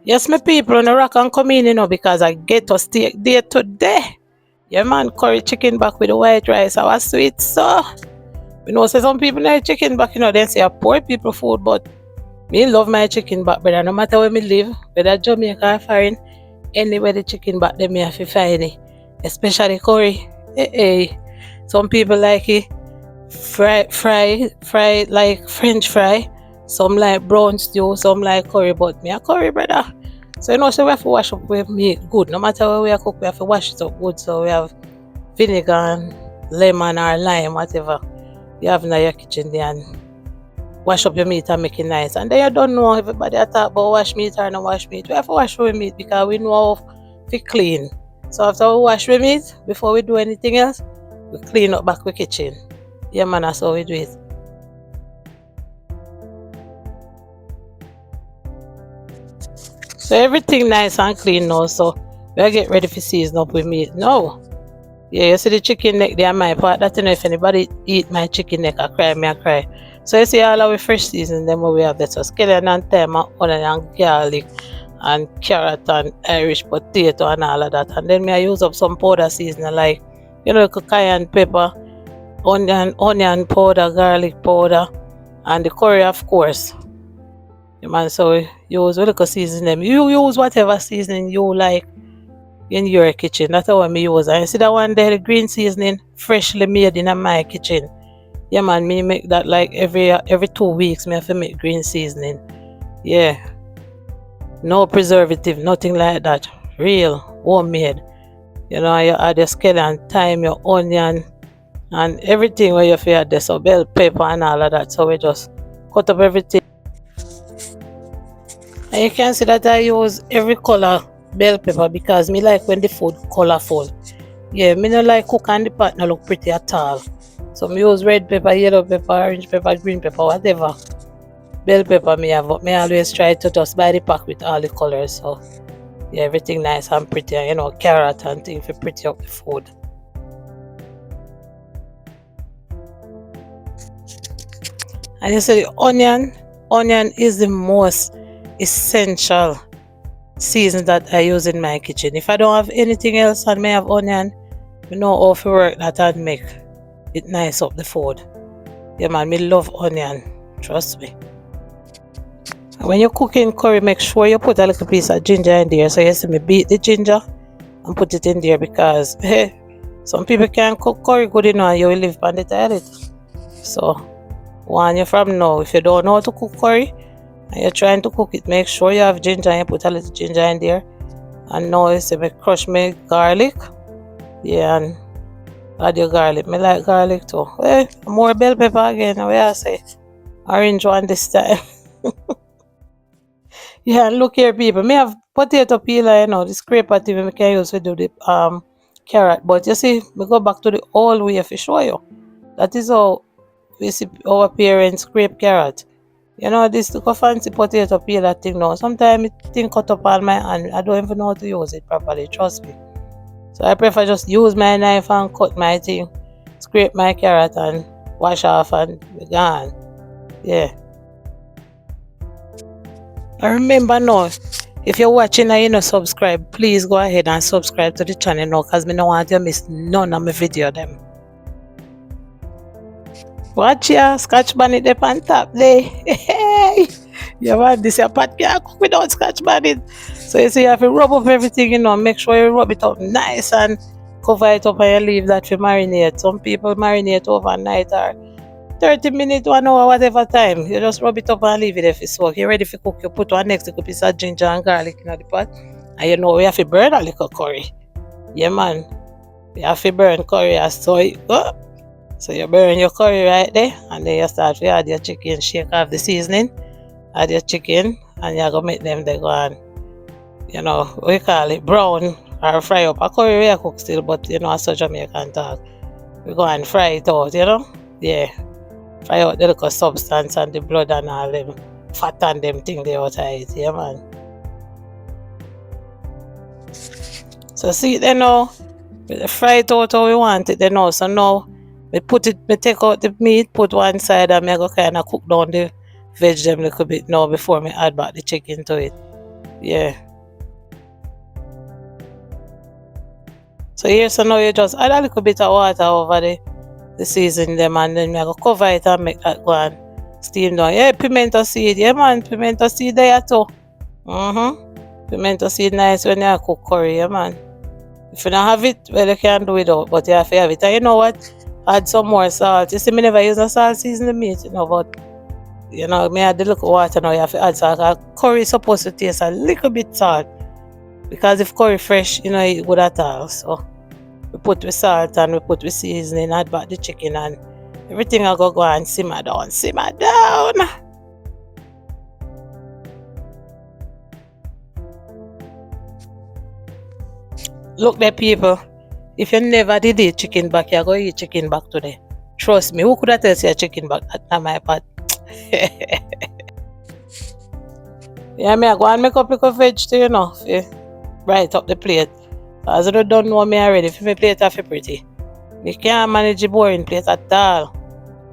Yes, my people on the rock and come in, because I get to stay there today. Yeah, man, curry chicken back with the white rice. I was sweet, so. You know, say some people like chicken back, they say a poor people food, but me love my chicken back, brother. No matter where me live, whether Jamaica or foreign, anywhere the chicken back, them me have to find it. Especially curry. Hey. Some people like it fry like French fry. Some like brown stew, some like curry, but me a curry, brother. So so we have to wash up with meat good. No matter where we are cook, we have to wash it up good. So we have vinegar and lemon or lime, whatever you have in your kitchen there, and wash up your meat and make it nice. And then you don't know everybody talk about wash meat or no wash meat. We have to wash our meat because we know how to clean. So after we wash the meat, before we do anything else, we clean up back the kitchen. Yeah, man, that's how we do it. So everything nice and clean now. So we get ready for season up with meat. No. Yeah, you see the chicken neck there, my part. That if anybody eat my chicken neck, I cry, me I cry. So you see all our fresh season, then we have that. So scallion and thyme and onion and garlic and carrot and Irish potato and all of that. And then I use up some powder seasoning like, cayenne pepper, onion powder, garlic powder, and the curry, of course. Yeah, man, so use little seasoning. You use whatever seasoning you like in your kitchen. That's how I use. And you see that one there, the green seasoning, freshly made in my kitchen. Yeah, man, me make that like every 2 weeks. Me have to make green seasoning. Yeah, no preservative, nothing like that. Real homemade. You add your scallion, thyme, your onion, and everything where you feel there. So bell pepper and all of that. So we just cut up everything. And you can see that I use every color bell pepper because me like when the food colorful. Yeah, me no like cook and the pot no look pretty at all. So me use red pepper, yellow pepper, orange pepper, green pepper, whatever bell pepper me have. But me always try to just buy the pack with all the colors. So yeah, everything nice and pretty. And, carrot and things for pretty up the food. And you see the onion is the most essential season that I use in my kitchen. If I don't have anything else and may have onion, you know how to work that and make it nice up the food. Yeah, man, me love onion. Trust me. When you're cooking curry, make sure you put a little piece of ginger in there. So you see me beat the ginger and put it in there because some people can't cook curry good enough and you will live on the toilet. So warn you from now, if you don't know how to cook curry and you're trying to cook it, make sure you have ginger and you put a little ginger in there. And now you see me crush my garlic. Yeah, and add your garlic. Me like garlic too. More bell pepper again. What I say? Orange one this time. Yeah, look here, people. Me have potato peeler, the scraper thing we can use to do the carrot. But you see, we go back to the old way to show you. That is how we see our parents scrape carrot. This look a fancy potato peeler thing now. Sometimes it thing cut up on my hand. I don't even know how to use it properly, trust me. So I prefer just use my knife and cut my thing, scrape my carrot and wash off and be gone. Yeah. And remember now, if you're watching and you not subscribe, please go ahead and subscribe to the channel now because I don't want you to miss none of my video them. Watch ya, scotch bonnet up on top there. Yeah, man, this your pot can't cook without scotch bonnet. So you see, you have to rub up everything, make sure you rub it up nice and cover it up and you leave that to marinate. Some people marinate overnight or 30 minutes, 1 hour, whatever time. You just rub it up and leave it if it's soak. You're ready for cook. You put one next little piece of ginger and garlic in the pot. And we have to burn a little curry. Yeah, man. We have to burn curry as so it go. So you burn your curry right there. And then you start to add your chicken, shake off the seasoning. Add your chicken. And you're going to make them they go and, we call it brown or fry up. A curry we cook still, but, as such Jamaican talk. We go and fry it out, Yeah. Fry out the little substance and the blood and all them fat and them thing they out of it, yeah, man. So see then now, we fry it out how we want it then now. So now we take out the meat, put one side and I go kind of cook down the veg them a little bit now before me add back the chicken to it. Yeah. So here, so now you just add a little bit of water over the season them, and then I go cover it and make that go and steam down. Yeah, pimento seed. Yeah, man, pimento seed there too. Pimento seed nice when you cook curry, yeah, man. If you don't have it, well, you can do it out, but you have to have it. And you know what? Add some more salt. You see, me never use no salt season the meat, you know, but you know, me add the little water now. You have to add salt. Curry is supposed to taste a little bit salt because if curry fresh, you know, it good at all. So we put with salt and we put with seasoning, add back the chicken, and everything will go and simmer down, simmer down. Look there, people. If you never did eat chicken back, you're going to eat chicken back today. Trust me. Who could have told you chicken back at my pot? Yeah, me I go and make up little veg too, you know, bright up the plate. As you don't know me already, if my plate are pretty. Me can't manage a boring plate at all.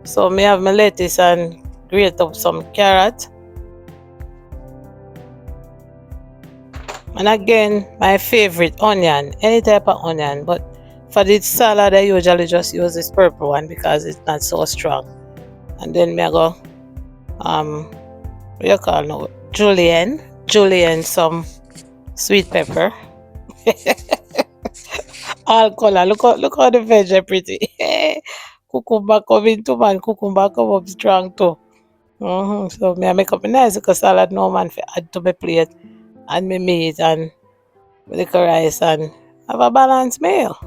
So me have my lettuce and grate up some carrot. And again, my favorite onion, any type of onion, but for the salad I usually just use this purple one because it's not so strong. And then me I go what you call now? Julienne some sweet pepper. All color. Look how the veg are pretty. Cucumber coming too, man. Cucumber come up strong too. So me I make up a nice little salad now, man, for add to my plate and my meat and little rice and have a balanced meal.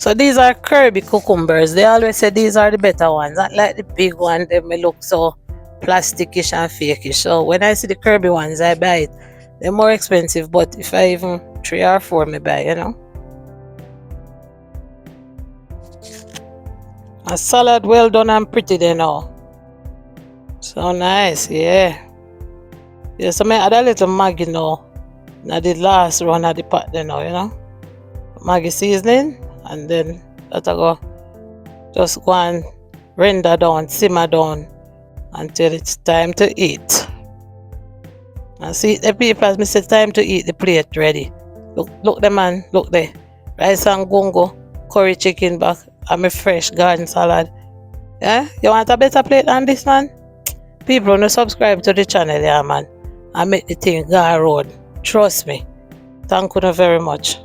So these are Kirby cucumbers. They always say these are the better ones. Not like the big one, they may look so plasticish and fakeish. So when I see the Kirby ones, I buy it. They're more expensive, but if I even 3 or 4 me buy, you know. A salad well done and pretty there now. So nice, yeah. Yeah, so I add a little Maggi now. Now the last run of the pot there now, you know. Maggi seasoning, and then that I go just go and render down, simmer down until it's time to eat. And see the people, as me say, time to eat, the plate ready. Look the man, look there. Rice and gongo, curry chicken back, and my fresh garden salad. Yeah? You want a better plate than this, man? People, no subscribe to the channel, yeah, man. And make the thing go road. Trust me. Thank you very much.